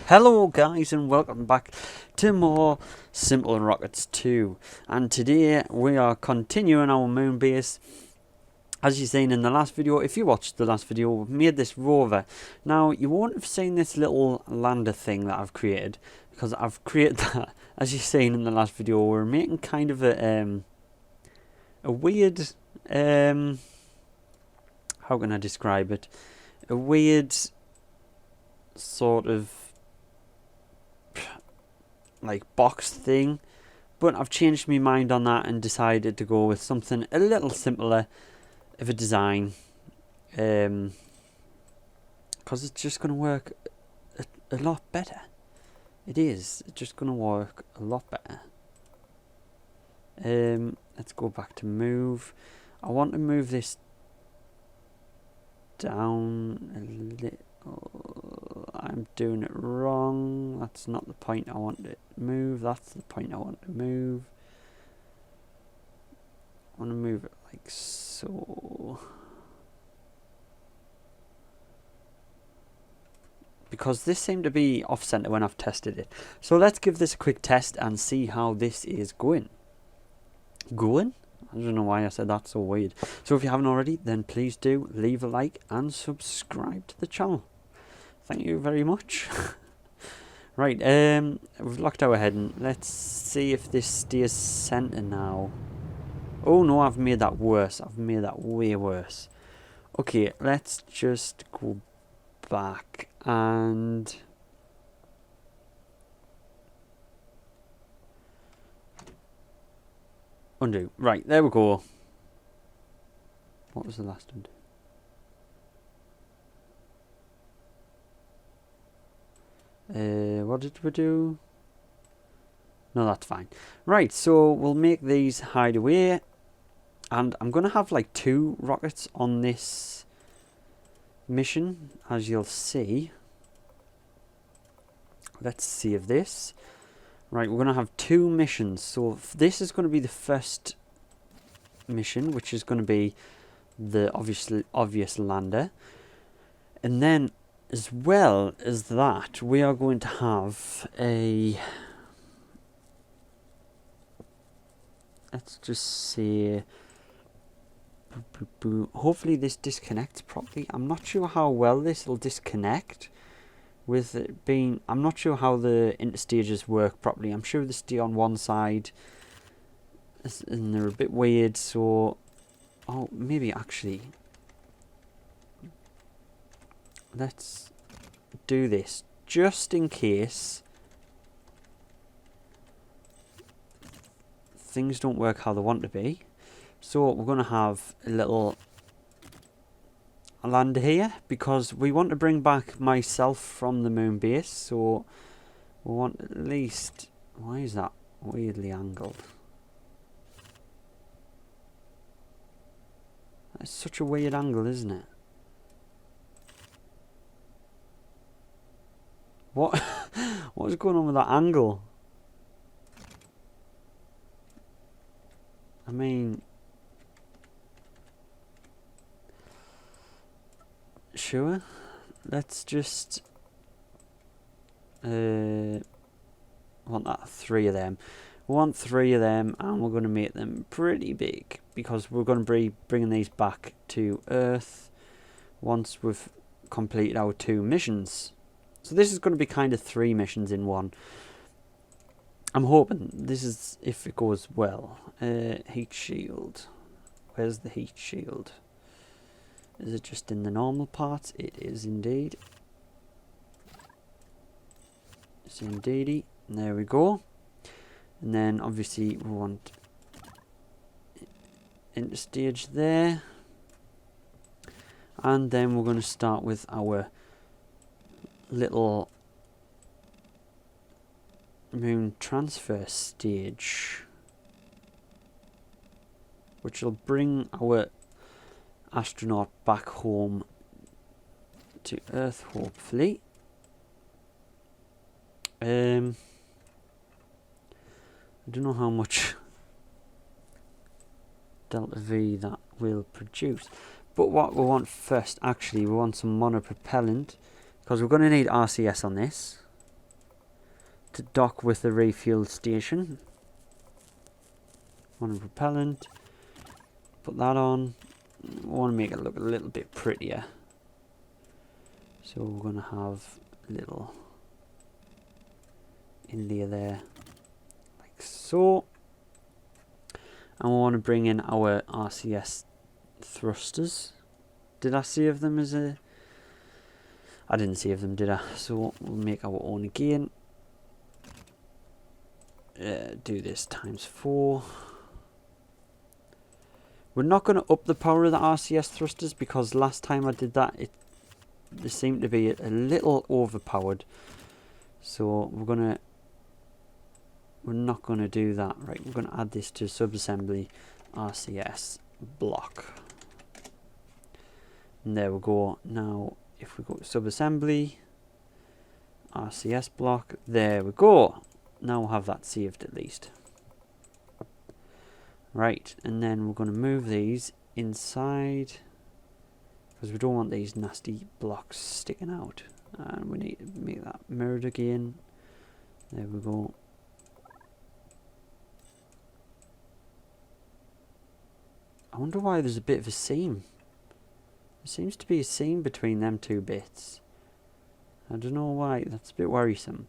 Hello guys and welcome back to more SimpleRockets 2, and today we are continuing our moon base. As you've seen in the last video, if you watched the last video, we've made this rover. Now you won't have seen this little lander thing that I've created, because I've created that. As you've seen in the last video, we're making kind of a weird, how can I describe it, a weird sort of like box thing, but I've changed my mind on that and decided to go with something a little simpler of a design, because it's just going to work a lot better. It's just going to work a lot better. Let's go back to move. I want to move this down a little. I'm doing it wrong. That's not the point I want to move. That's the point I want to move. I want to move it like so, because this seemed to be off center when I've tested it. So let's give this a quick test and see how this is going. I don't know why I said that so weird. So if you haven't already, then please do leave a like and subscribe to the channel. Thank you very much. Right, we've locked our heading. Let's see if this stays center now. Oh no, I've made that worse. I've made that way worse. Okay, let's just go back and undo. Right, there we go. What was the last undo? What did we do? No, that's fine. Right, so we'll make these hide away, and I'm going to have like 2 rockets on this mission, as you'll see. Let's save this. Right, we're going to have 2 missions. So this is going to be the first mission, which is going to be the obvious lander. And then, as well as that, we are going to have a... Let's just say... Hopefully this disconnects properly. I'm not sure how well this will disconnect with it being... I'm not sure how the interstages work properly. I'm sure they stay on one side and they're a bit weird, so... Oh, maybe actually... Let's do this just in case things don't work how they want to be. So we're going to have a little lander here, because we want to bring back myself from the moon base. So we want at least... Why is that weirdly angled? That's such a weird angle, isn't it? What is going on with that angle? I mean, sure. Let's just want that 3 of them. We want 3 of them, and we're going to make them pretty big, because we're going to be bringing these back to Earth once we've completed our 2 missions. So this is going to be kind of 3 missions in one. I'm hoping this is, if it goes well. Heat shield. Where's the heat shield? Is it just in the normal parts? It is indeed. It's indeedy. There we go. And then obviously we want interstage there. And then we're going to start with our little moon transfer stage, which will bring our astronaut back home to Earth, hopefully. I don't know how much delta V that will produce, but what we want first, actually, we want some monopropellant because we're going to need RCS on this to dock with the refuel station. One propellant. Put that on. I want to make it look a little bit prettier. So we're going to have a little inlay there, like so. And we want to bring in our RCS thrusters. Did I save them as a... I didn't save them, did I? So we'll make our own again. Do this ×4. We're not going to up the power of the RCS thrusters because last time I did that, they seemed to be a little overpowered. So we're not going to do that. Right, we're going to add this to subassembly RCS block. And there we go. Now, if we go to subassembly RCS block, there we go. Now we'll have that saved at least. Right, and then we're going to move these inside because we don't want these nasty blocks sticking out. And we need to make that mirrored again. There we go. I wonder why there's a bit of a seam. There seems to be a seam between them two bits. I don't know why, that's a bit worrisome.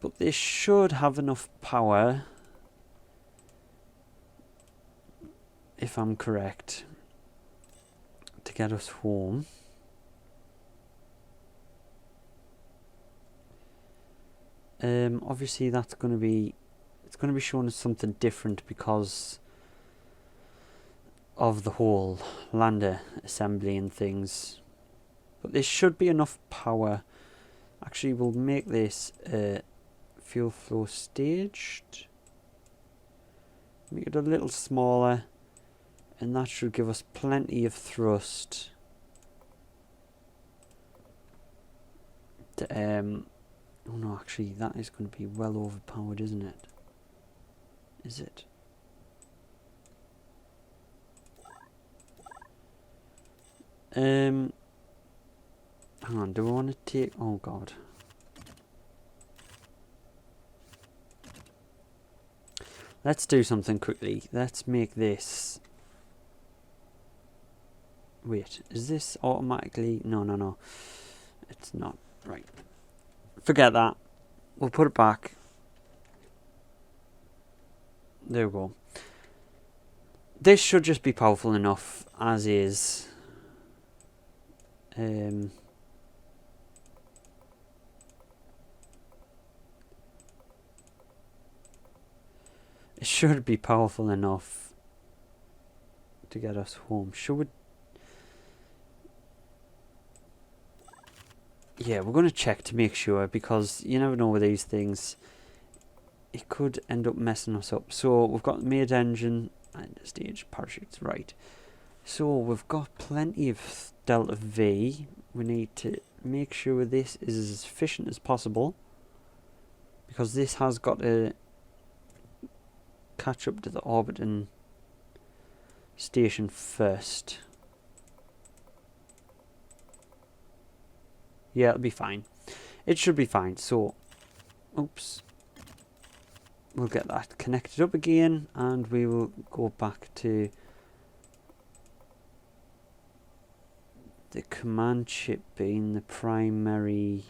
But this should have enough power, if I'm correct, to get us home. Obviously that's going to be, it's going to be showing us something different because of the whole lander assembly and things. But this should be enough power. Actually, we'll make this fuel flow staged. Make it a little smaller, and that should give us plenty of thrust to oh no, actually that is going to be well overpowered, isn't it? Is it? Hang on, do I want to take... Oh god. Let's do something quickly. Let's make this... Wait, is this automatically... No. It's not. Right. Forget that. We'll put it back. There we go. This should just be powerful enough as is. It should be powerful enough to get us home. Should we? Yeah, we're going to check to make sure because you never know with these things. It could end up messing us up. So we've got main engine and stage parachutes, right. So we've got plenty of delta V. We need to make sure this is as efficient as possible because this has got to catch up to the orbiting station first. Yeah, it'll be fine. It should be fine. So, oops. We'll get that connected up again and we will go back to the command chip being the primary.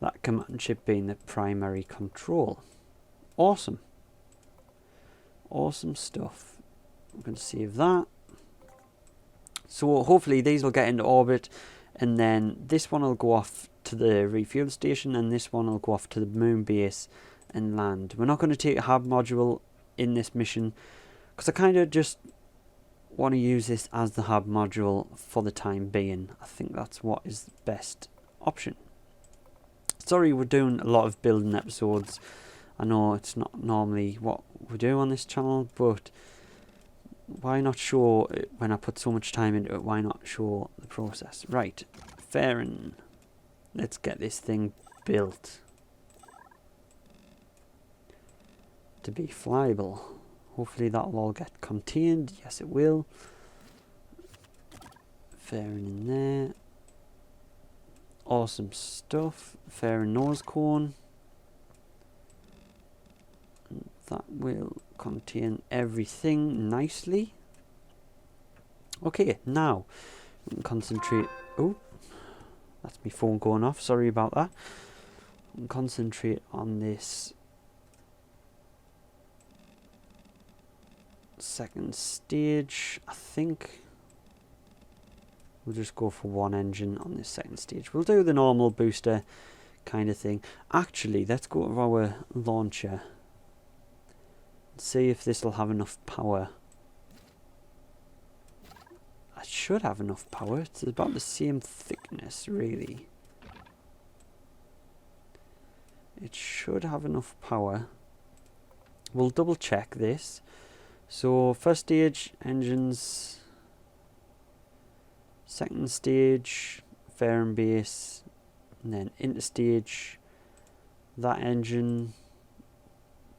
That command chip being the primary control. Awesome. Awesome stuff. I'm going to save that. So hopefully these will get into orbit and then this one will go off to the refuel station and this one will go off to the moon base and land. We're not going to take a hub module in this mission because I kind of just want to use this as the hub module for the time being. I think that's what is the best option. Sorry we're doing a lot of building episodes. I know it's not normally what we do on this channel, but why not show it when I put so much time into it? Why not show the process? Right, fair enough. Let's get this thing built to be flyable. Hopefully that'll all get contained. Yes, it will. Fairing in there. Awesome stuff. Fairing nose cone. That will contain everything nicely. Okay, now we can concentrate. Oh, that's my phone going off. Sorry about that. We can concentrate on this second stage. I think we'll just go for one engine on this second stage. We'll do the normal booster kind of thing. Actually, let's go to our launcher. See if this will have enough power. It should have enough power. It's about the same thickness, really. It should have enough power. We'll double check this. So first stage engines, second stage fairing base, and then interstage, that engine,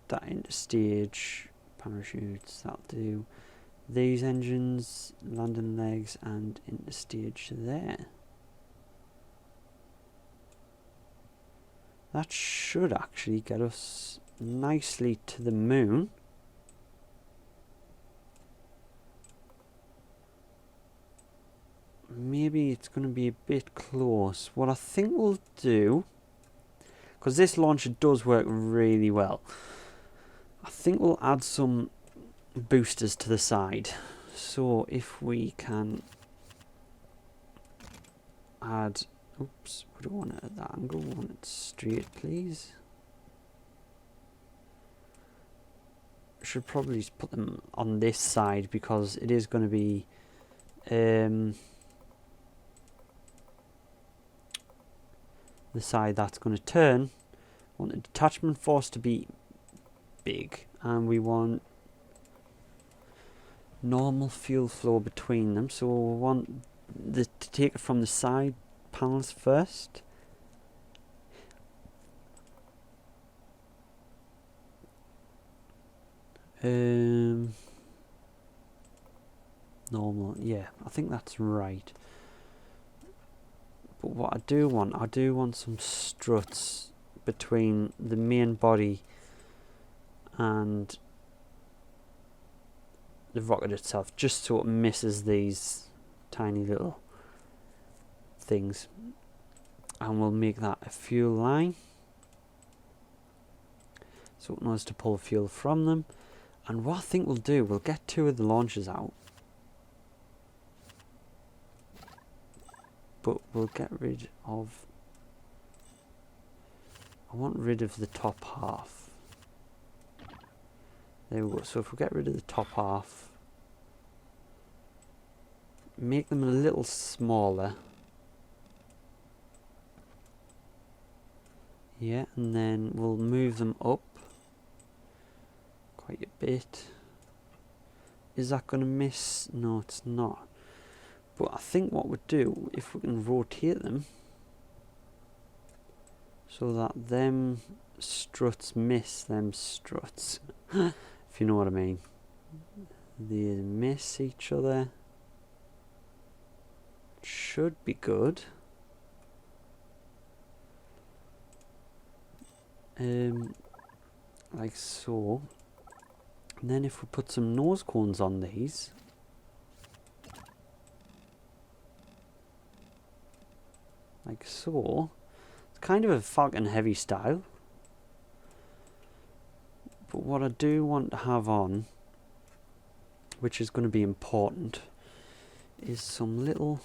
that interstage, parachutes, that'll do. These engines, landing legs, and interstage there. That should actually get us nicely to the moon. Maybe it's going to be a bit close. What I think we'll do, because this launcher does work really well, I think we'll add some boosters to the side. So if we can add, oops, we don't want it at that angle, we want it straight, please. Should probably just put them on this side because it is going to be the side that's going to turn. We want the detachment force to be big, and we want normal fuel flow between them, so we want to take it from the side panels first. Normal, yeah, I think that's right. But what I do want some struts between the main body and the rocket itself, just so it misses these tiny little things. And we'll make that a fuel line, so it knows to pull fuel from them. And what I think we'll do, we'll get two of the launchers out, but we'll get rid of, I want rid of the top half. There we go. So if we get rid of the top half, make them a little smaller. Yeah, and then we'll move them up quite a bit. Is that going to miss? No, it's not. But I think what we'd do, if we can rotate them so that them struts miss them struts, if you know what I mean. They miss each other. Should be good. Like so. And then if we put some nose cones on these, like so, it's kind of a Falcon Heavy style. But what I do want to have on, which is going to be important, is some little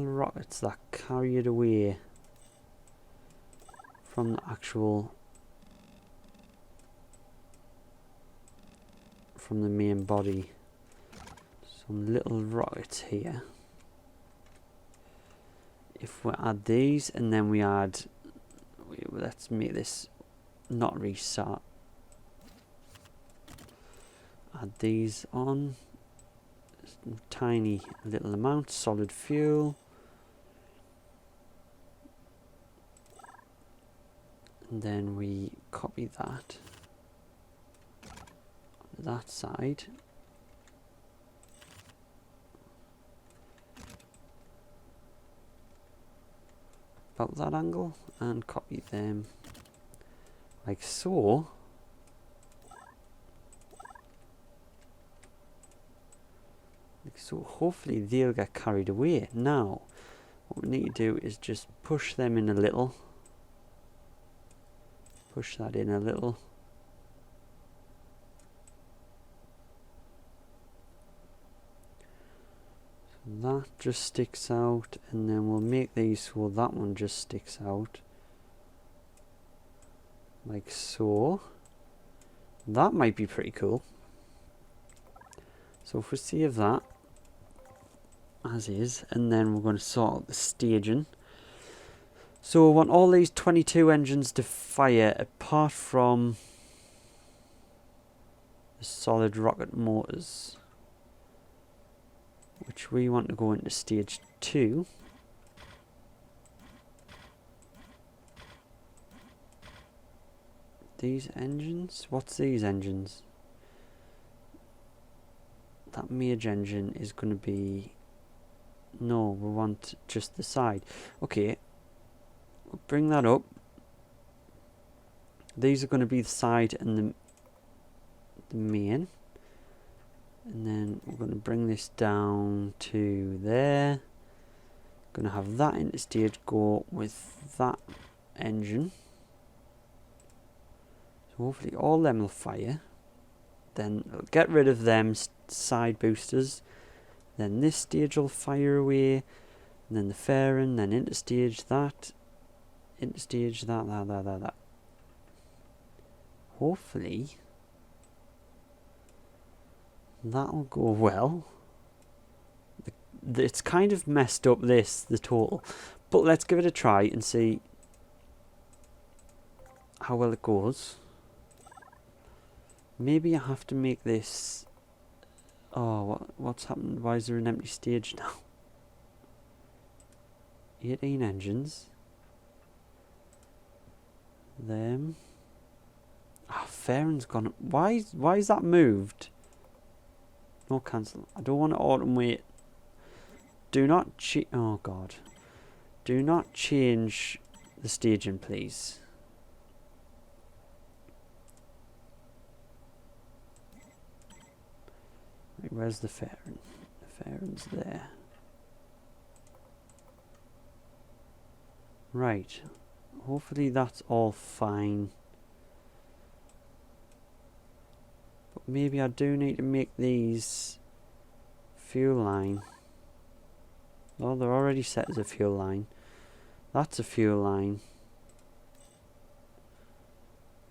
rockets that carry it away from the actual, from the main body. Some little rockets here. If we add these, and then we add, let's make this not restart. Add these on. Some tiny little amount, solid fuel. And then we copy that on that side. About that angle, and copy them like so. Like so. Hopefully they'll get carried away. Now, what we need to do is just push them in a little. Push that in a little. That just sticks out, and then we'll make these so that one just sticks out like so. That might be pretty cool. So if we save that as is, and then we're going to sort out the staging. So we want all these 22 engines to fire apart from the solid rocket motors, which we want to go into stage 2. These engines? What's these engines? That mage engine is going to be... No, we want just the side. Okay, we'll bring that up. These are going to be the side and the main. And then we're going to bring this down to there. Going to have that into stage go with that engine. So hopefully all them will fire. Then it'll get rid of them side boosters. Then this stage will fire away. And then the fairing, then into stage that. Into stage that. Hopefully that'll go well. It's kind of messed up the total, but let's give it a try and see how well it goes. Maybe I have to make this... Oh, what's happened? Why is there an empty stage now? 18 engines. Them. Ah, Farron's gone. Why is that moved? No, cancel. I don't want to automate. Do not oh god. Do not change the staging, please. Right, where's the Farron? The Farron's there. Right. Hopefully that's all fine. But maybe I do need to make these fuel line. Oh, they're already set as a fuel line. That's a fuel line.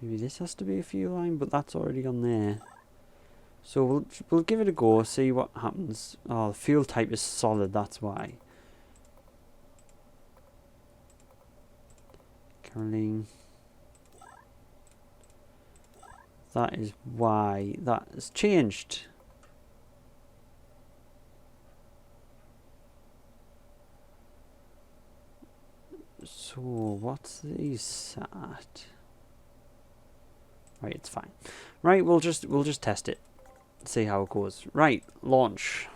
Maybe this has to be a fuel line, but that's already on there. So we'll give it a go, see what happens. Oh, the fuel type is solid, that's why. Caroline. That is why that has changed. So what's these at? Right, it's fine. Right, we'll just test it. See how it goes. Right, launch.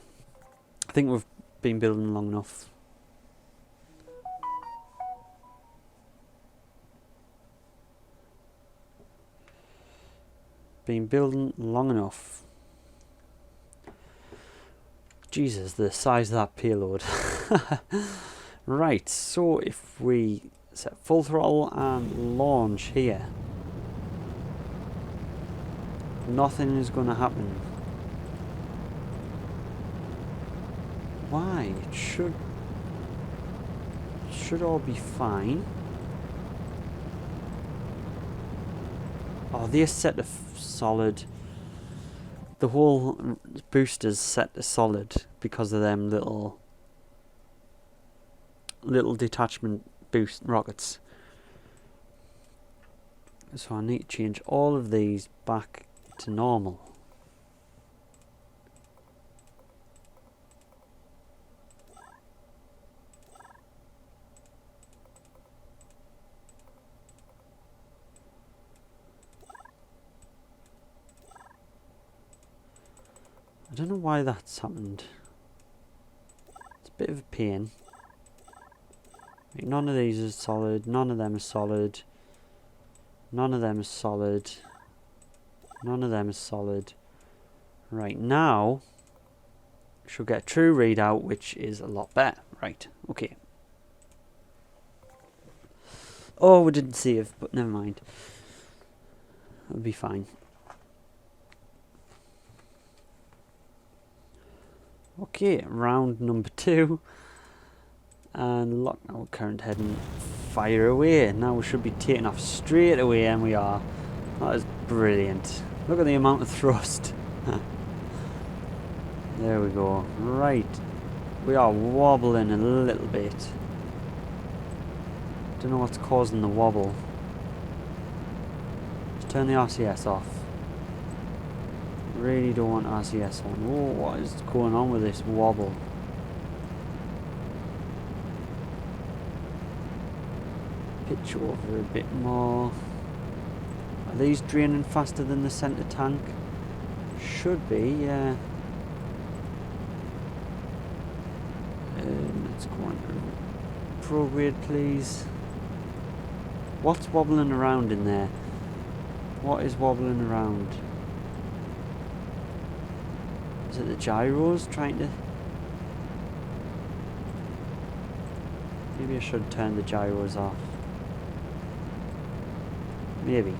I think we've been building long enough. Been building long enough. Jesus, the size of that payload. Right, so if we set full throttle and launch here, nothing is going to happen. Why? It should all be fine. Oh, they're set to solid. The whole booster's set to solid because of them little detachment boost rockets. So I need to change all of these back to normal. I don't know why that's happened. It's a bit of a pain. Like, none of these are solid, none of them are solid. None of them is solid. None of them is solid. Right, now she'll get a true readout, which is a lot better. Right, okay. Oh, we didn't save, but never mind. It'll be fine. Okay, round number 2. And lock our current head and fire away. Now we should be taking off straight away, and we are. That is brilliant. Look at the amount of thrust. There we go. Right. We are wobbling a little bit. Don't know what's causing the wobble. Let's turn the RCS off. Really don't want RCS on. Oh, what is going on with this wobble? Pitch over a bit more. Are these draining faster than the centre tank? Should be, yeah. Let's go on to prograde, please. What's wobbling around in there? What is wobbling around? Is it the gyros trying to... Maybe I should turn the gyros off. Maybe.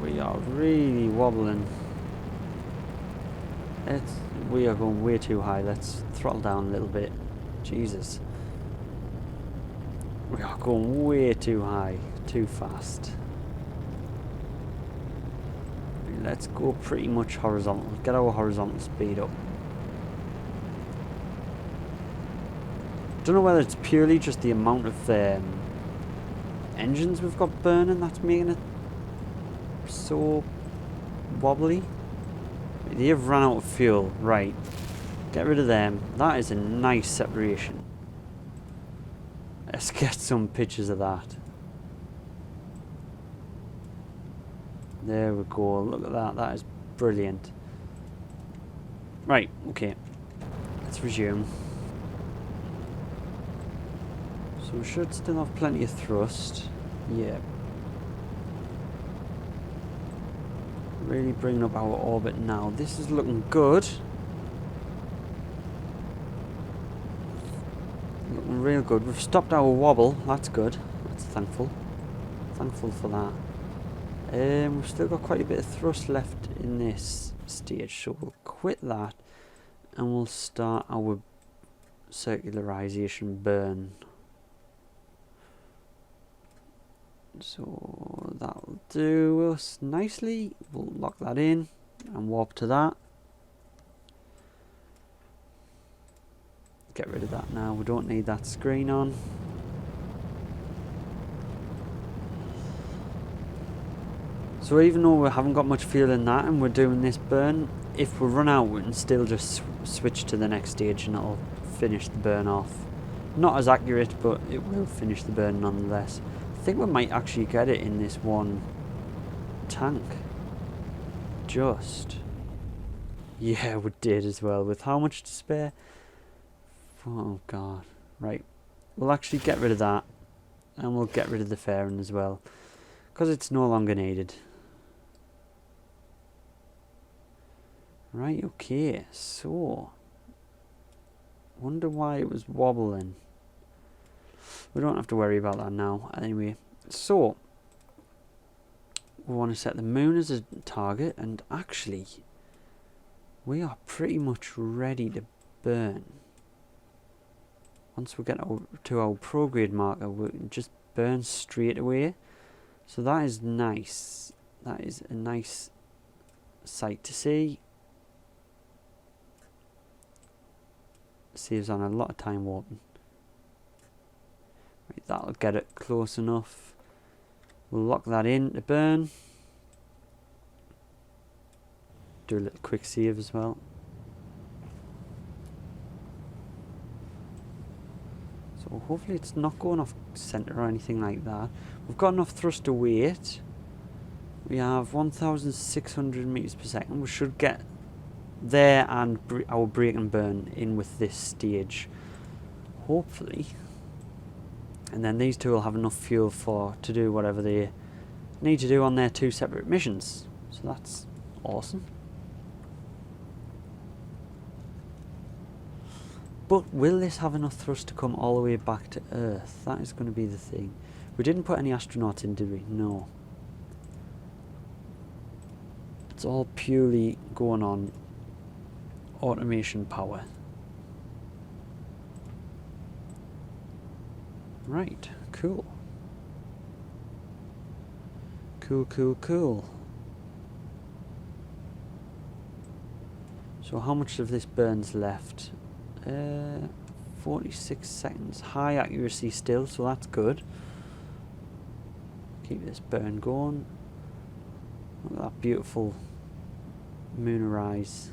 We are really wobbling. We are going way too high. Let's throttle down a little bit. Jesus. We are going way too high. Too fast. Let's go pretty much horizontal. Get our horizontal speed up. Don't know whether it's purely just the amount of engines we've got burning that's making it so wobbly. They have run out of fuel. Right. Get rid of them. That is a nice separation. Let's get some pictures of that. There we go. Look at that. That is brilliant. Right. Okay. Let's resume. So we should still have plenty of thrust. Yeah. Really bringing up our orbit now. This is looking good. Looking real good. We've stopped our wobble. That's good. That's thankful. Thankful for that. We've still got quite a bit of thrust left in this stage, so we'll quit that and we'll start our circularization burn. So that'll do us nicely. We'll lock that in and warp to that. Get rid of that now. We don't need that screen on. So even though we haven't got much fuel in that and we're doing this burn, if we run out we can still just switch to the next stage and it'll finish the burn off. Not as accurate, but it will finish the burn nonetheless. I think we might actually get it in this one tank. Just. Yeah, we did as well. With how much to spare? Oh god. Right. We'll actually get rid of that. And we'll get rid of the fairing as well. Because it's no longer needed. Right, okay. So. Wonder why it was wobbling. We don't have to worry about that now. Anyway, so we want to set the moon as a target, and actually we are pretty much ready to burn. Once we get to our prograde marker, we can just burn straight away. So that is nice. That is a nice sight to see. Saves on a lot of time warping. Right, that'll get it close enough. We'll lock that in to burn. Do a little quick save as well. So hopefully it's not going off centre or anything like that. We've got enough thrust to wait. We have 1,600 meters per second. We should get there and our break and burn in with this stage, hopefully. And then these two will have enough fuel to do whatever they need to do on their two separate missions. So that's awesome. But will this have enough thrust to come all the way back to Earth? That is going to be the thing. We didn't put any astronauts in, did we? No. It's all purely going on automation power. Right, cool. Cool. So how much of this burns left? 46 seconds. High accuracy still, so that's good. Keep this burn going. Look at that beautiful moonrise.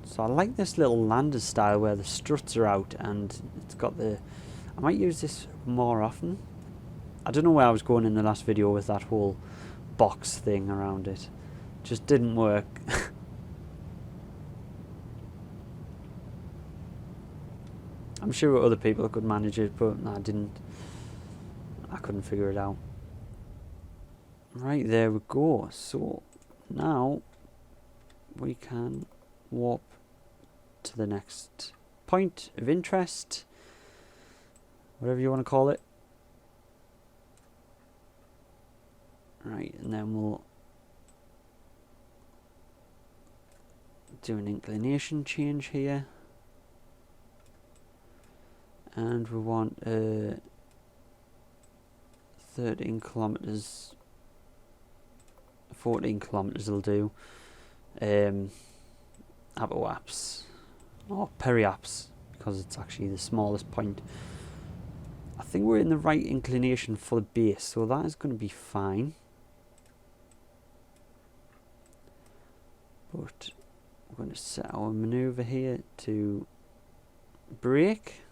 So I like this little lander style where the struts are out and it's got the... I might use this more often. I don't know where I was going in the last video with that whole box thing around it. Just didn't work. I'm sure other people could manage it, but I didn't. I couldn't figure it out. Right, there we go. So now we can warp to the next point of interest, whatever you want to call it. Right, and then we'll do an inclination change here, and we want 13 kilometers, 14 kilometers will do. Apoapse or periapse, because it's actually the smallest point. I think we're in the right inclination for the base, so that is going to be fine. But we're going to set our maneuver here to brake.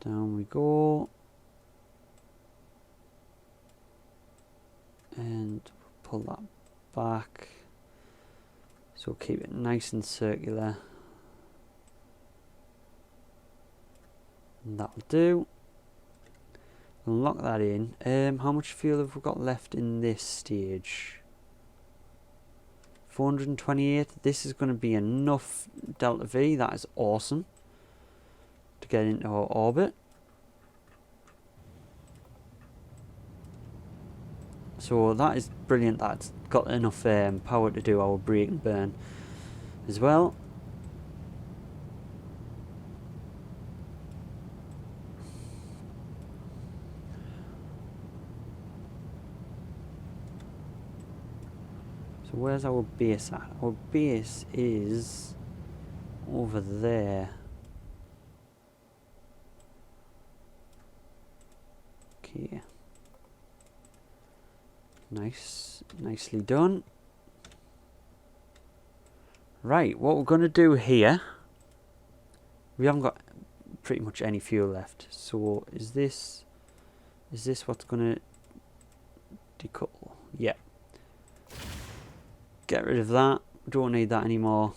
Down we go. And pull that back. So keep it nice and circular. And that'll do. We'll lock that in. How much fuel have we got left in this stage? 428. This is going to be enough Delta V. That is awesome to get into our orbit. So that is brilliant. That's got enough power to do our brake and burn as well. So where's our base at? Our base is over there. Okay. Nicely done. Right, what we're going to do here, we haven't got pretty much any fuel left. So is this what's going to decouple? Yeah. Get rid of that. Don't need that anymore.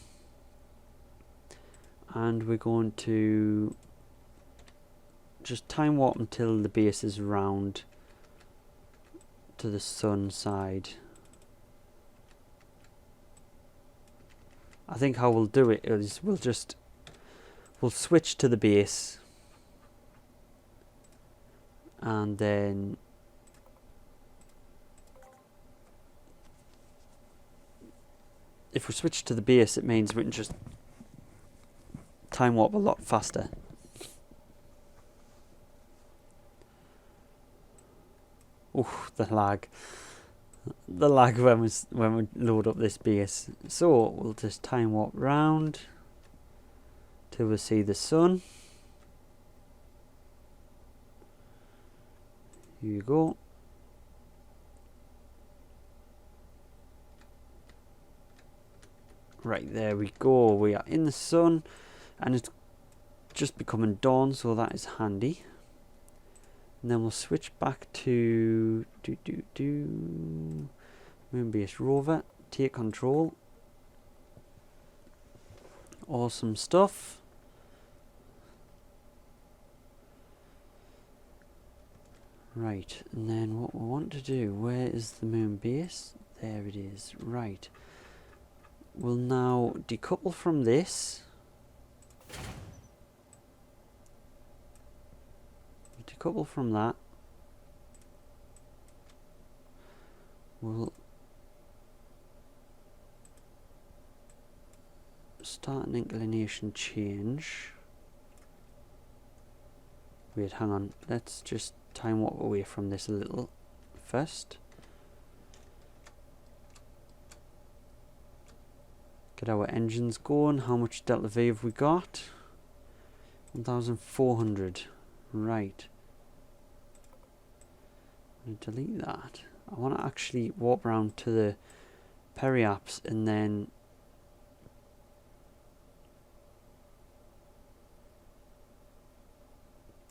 And we're going to just time warp until the base is round to the sun side. I think how we'll do it is we'll switch to the base, and then if we switch to the base, it means we can just time warp a lot faster. Oh, the lag when we load up this base. So we'll just time warp round till we see the sun. Here you go. Right, there we go. We are in the sun, and it's just becoming dawn, so that is handy. And then we'll switch back to moon-based rover. Take control. Awesome stuff. Right, and then what we want to do, where is the moon base? There it is. Right. We'll now decouple from this. Decouple from that. We'll start an inclination change. Wait, hang on. Let's just time warp away from this a little first. Get our engines going. How much delta V have we got? 1,400. Right. I'm going to delete that. I want to actually warp around to the periaps and then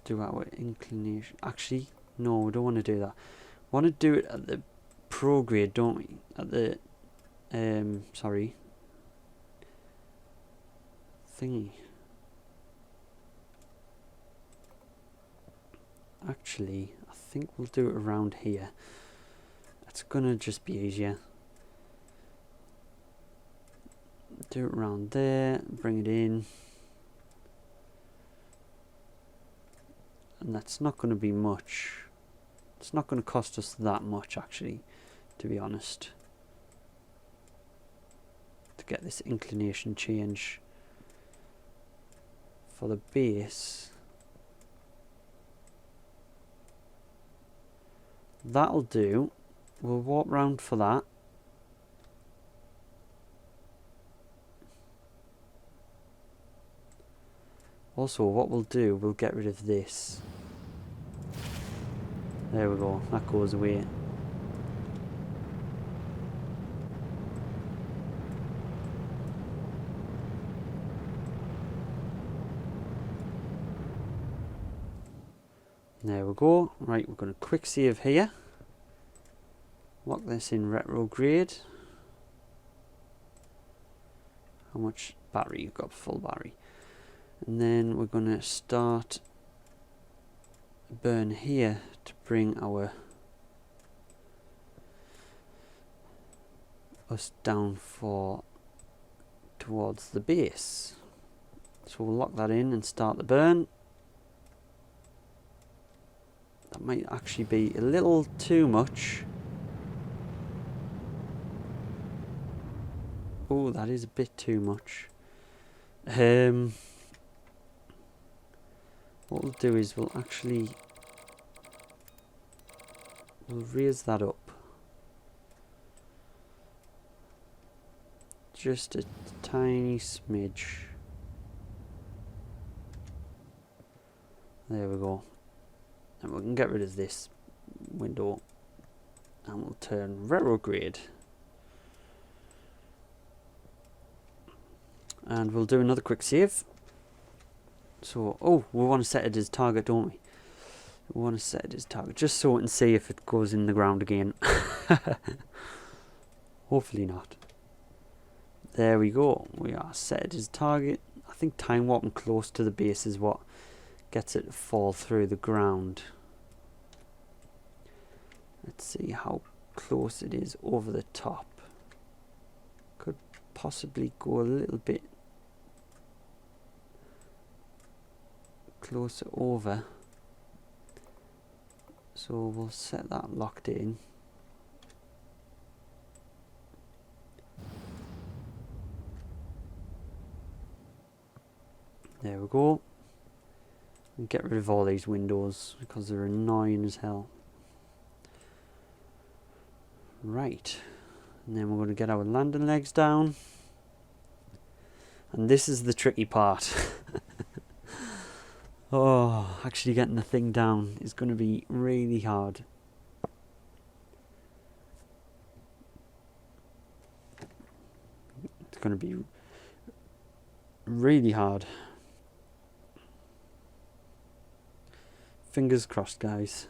do our inclination. Actually, no, we don't want to do that. We want to do it at the prograde, don't we? At the sorry, thingy. Actually, I think we'll do it around here. It's gonna just be easier. Do it around there, bring it in. And that's not going to be much. It's not going to cost us that much, actually, to be honest, to get this inclination change for the base. That'll do. We'll warp round for that. Also, what we'll do, we'll get rid of this. There we go, that goes away. There we go. Right, we're going to quick save here. Lock this in retrograde. How much battery you've got? Full battery. And then we're going to start burn here to bring us down towards the base. So we'll lock that in and start the burn. That might actually be a little too much. Oh, that is a bit too much. What we'll do is we'll raise that up just a tiny smidge. There we go. And we can get rid of this window and we'll turn retrograde. And we'll do another quick save. So, oh, we want to set it as target, don't we? We want to set it as target, just so we can see if it goes in the ground again. Hopefully not. There we go. We are set it as target. I think time warping close to the base is what gets it to fall through the ground. Let's see how close it is over the top. Could possibly go a little bit closer over, so we'll set that locked in. There we go. And get rid of all these windows because they're annoying as hell. Right, and then we're going to get our landing legs down, and this is the tricky part. Oh, actually getting the thing down is going to be really hard. It's going going to be really hard. Fingers crossed, guys.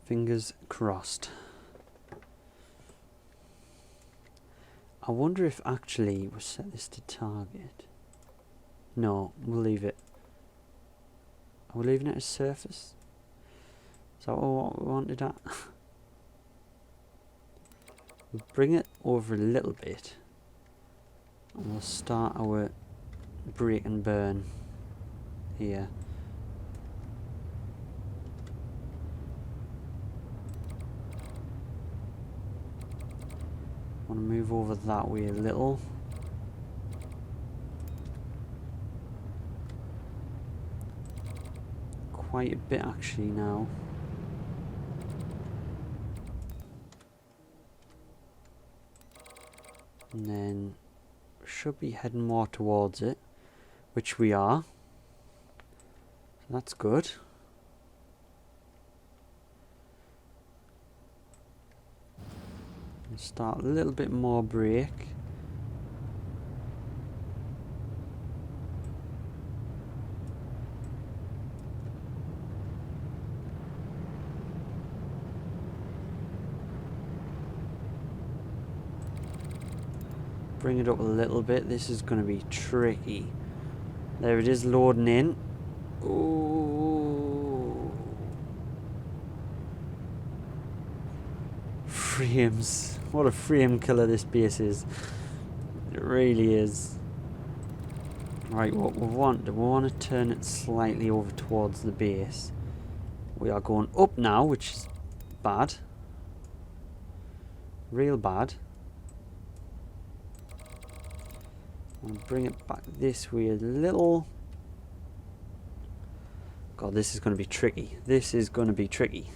Fingers crossed. I wonder if actually we'll set this to target. No, we'll leave it. Are we leaving it as surface? Is that what we wanted at? We'll bring it over a little bit. And we'll start our break and burn here. Want to move over that way a little. Quite a bit actually now. And then we should be heading more towards it, which we are. So that's good. Start a little bit more break. Bring it up a little bit. This is going to be tricky. There it is, loading in. Ooh. Frames. What a frame killer this base is. It really is. Right, what we want to turn it slightly over towards the base. We are going up now, which is bad. Real bad. And bring it back this way a little. God, this is going to be tricky. This is going to be tricky.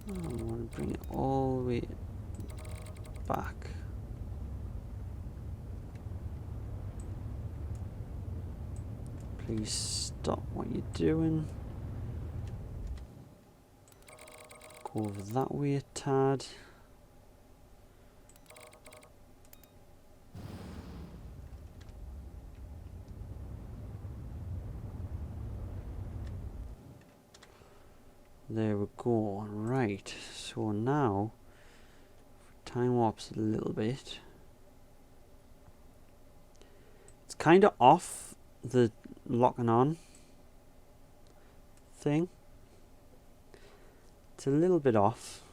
I want to bring it all the way back. Please stop what you're doing. Go over that way a tad. There we go. Right, so now time warps a little bit. It's kind of off the locking on thing. It's a little bit off.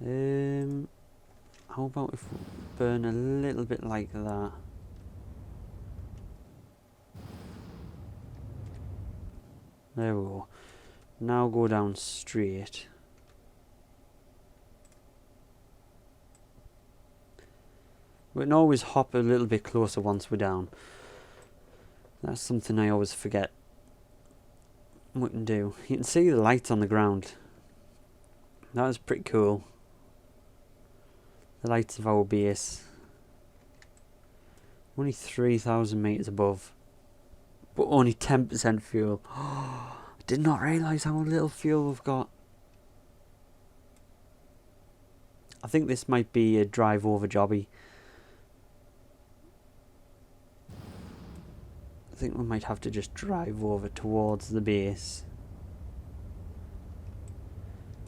How about if we burn a little bit like that? There we go. Now go down straight. We can always hop a little bit closer once we're down. That's something I always forget we can do. You can see the lights on the ground. That is pretty cool. The lights of our base. Only 3,000 meters above, but only 10% fuel. Did not realise how little fuel we've got. I think this might be a drive over jobby. I think we might have to just drive over towards the base,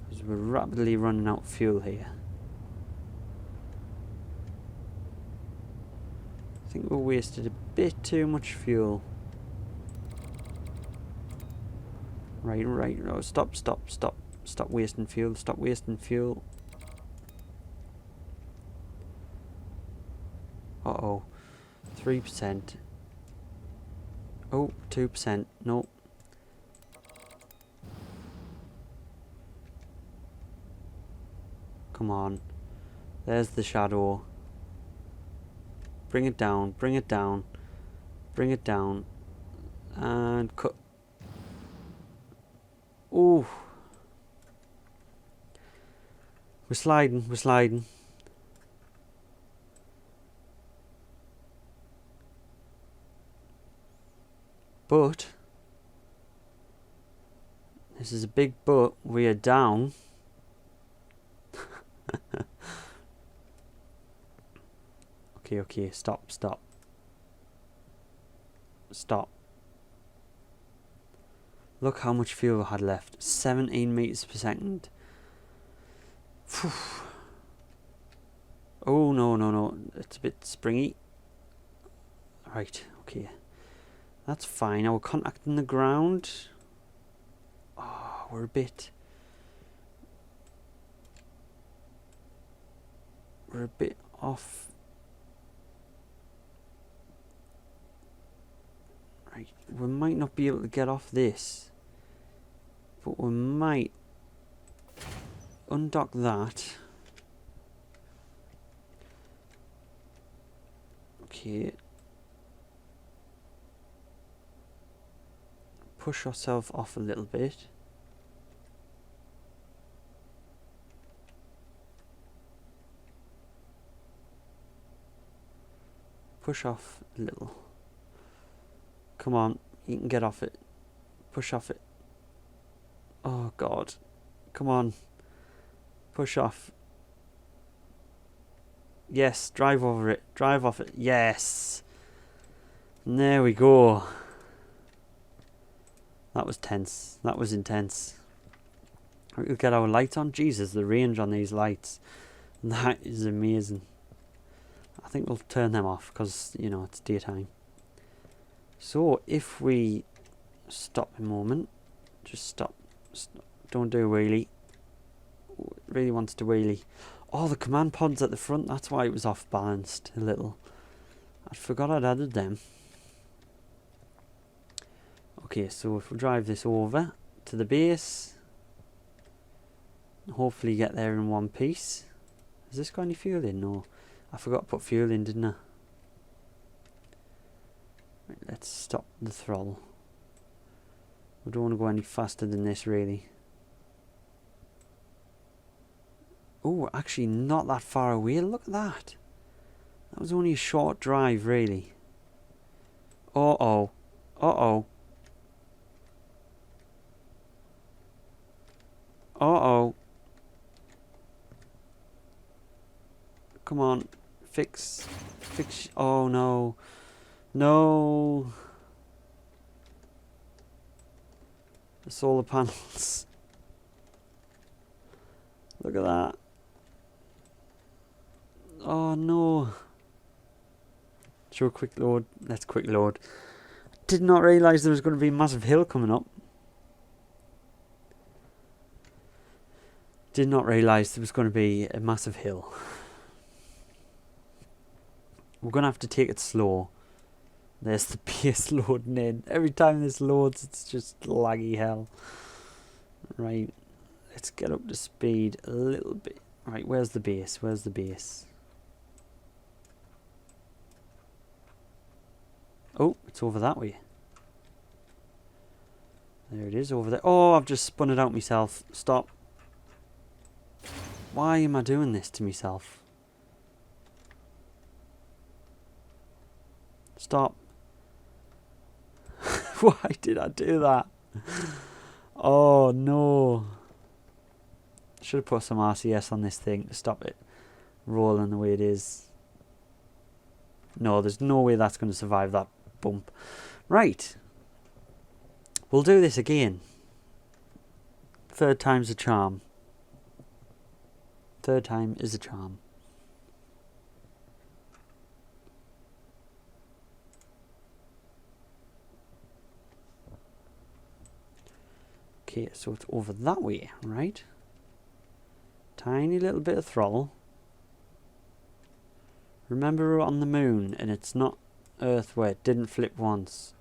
because we're rapidly running out of fuel here. I think we wasted a bit too much fuel. Right, no, stop wasting fuel, stop wasting fuel. Uh-oh, 3%. Oh, 2%, no. Come on, there's the shadow. Bring it down, bring it down, bring it down, and cut. Ooh. We're sliding, we're sliding. But this is a big but. We are down. Okay, stop. Look how much fuel I had left. 17 meters per second. Phew. Oh, no. It's a bit springy. Right, okay. That's fine. Now we're contacting the ground. Oh, we're a bit off. Right, we might not be able to get off this, but we might undock that. Okay. Push ourselves off a little bit. Push off a little. Come on, you can get off it. Push off it. Oh God. Come on. Push off. Yes, drive over it. Drive off it. Yes. And there we go. That was tense. That was intense. We'll get our lights on. Jesus, the range on these lights. That is amazing. I think we'll turn them off because, you know, it's daytime. So, if we stop a moment. Just stop. Don't do a wheelie. It really wants to wheelie. Oh, the command pods at the front. That's why it was off balanced a little. I forgot I'd added them. Okay, so if we drive this over to the base, hopefully get there in one piece. Has this got any fuel in? No. I forgot to put fuel in, didn't I? Right, let's stop the throttle. We don't want to go any faster than this, really. Oh, actually not that far away. Look at that. That was only a short drive, really. Uh-oh. Uh-oh. Uh-oh. Come on. Fix. Oh, no. No. The solar panels. Look at that. Oh, no. Show a quick load. Let's quick load. Did not realise there was going to be a massive hill coming up. Did not realise there was going to be a massive hill. We're going to have to take it slow. There's the base loading in. Every time this loads, it's just laggy hell. Right. Let's get up to speed a little bit. Right, where's the base? Where's the base? Oh, it's over that way. There it is, over there. Oh, I've just spun it out myself. Stop. Why am I doing this to myself? Stop. Why did I do that? Oh, no. Should have put some RCS on this thing to stop it rolling the way it is. No, there's no way that's going to survive that bump. Right. We'll do this again. Third time's a charm. Third time is a charm. Okay, so it's over that way, right? Tiny little bit of throttle. Remember we're on the moon and it's not Earth where it didn't flip once.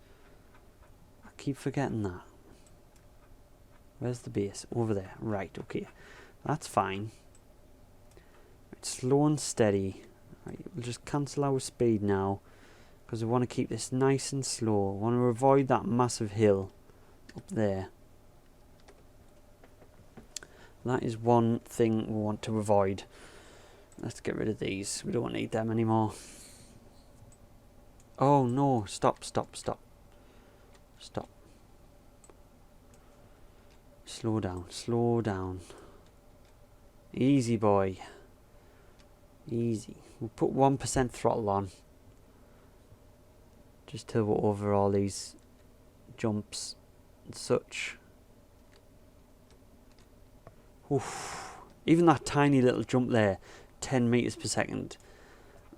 I keep forgetting that. Where's the base? Over there. Right, okay. That's fine. Right, slow and steady. Right, we'll just cancel our speed now because we want to keep this nice and slow. We want to avoid that massive hill up there. That is one thing we want to avoid. Let's get rid of these. We don't need them anymore. Oh no, stop. Stop. Slow down, slow down. Easy, boy. Easy. We'll put 1% throttle on. Just till we're over all these jumps and such. Oof. Even that tiny little jump there, 10 meters per second,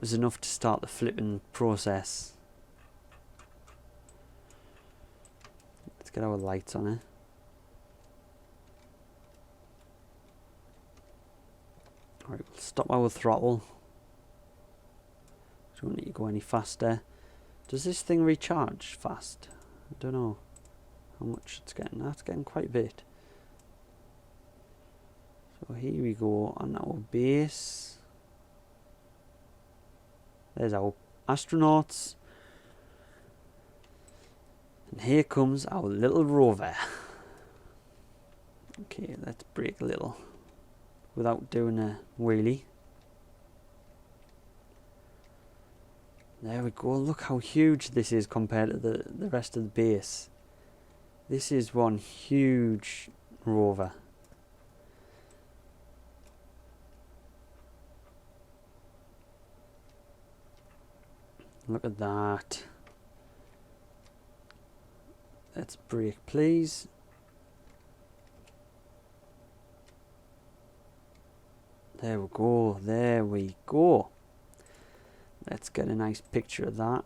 was enough to start the flipping process. Let's get our lights on it. Alright, we'll stop our throttle. Don't need to go any faster. Does this thing recharge fast? I don't know how much it's getting. That's getting quite a bit. So here we go on our base. There's our astronauts. And here comes our little rover. Okay, let's brake a little without doing a wheelie. There we go. Look how huge this is compared to the rest of the base. This is one huge rover. Look at that. Let's brake, please. There we go. There we go. Let's get a nice picture of that.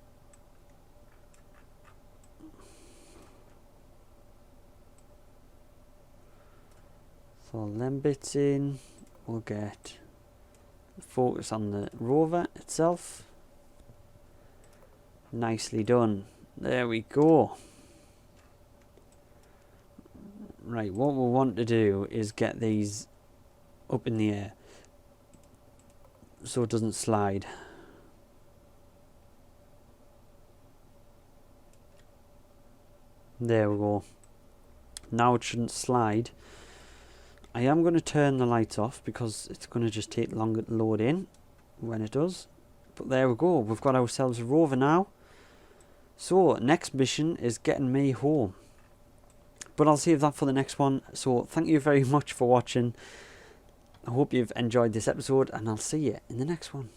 So them bits in. We'll get the focus on the rover itself. Nicely done. There we go. Right, what we'll want to do is get these up in the air so it doesn't slide. There we go. Now it shouldn't slide. I am going to turn the lights off because it's going to just take longer to load in when it does. But there we go. We've got ourselves a rover now. So next mission is getting me home. But I'll save that for the next one. So thank you very much for watching. I hope you've enjoyed this episode and I'll see you in the next one.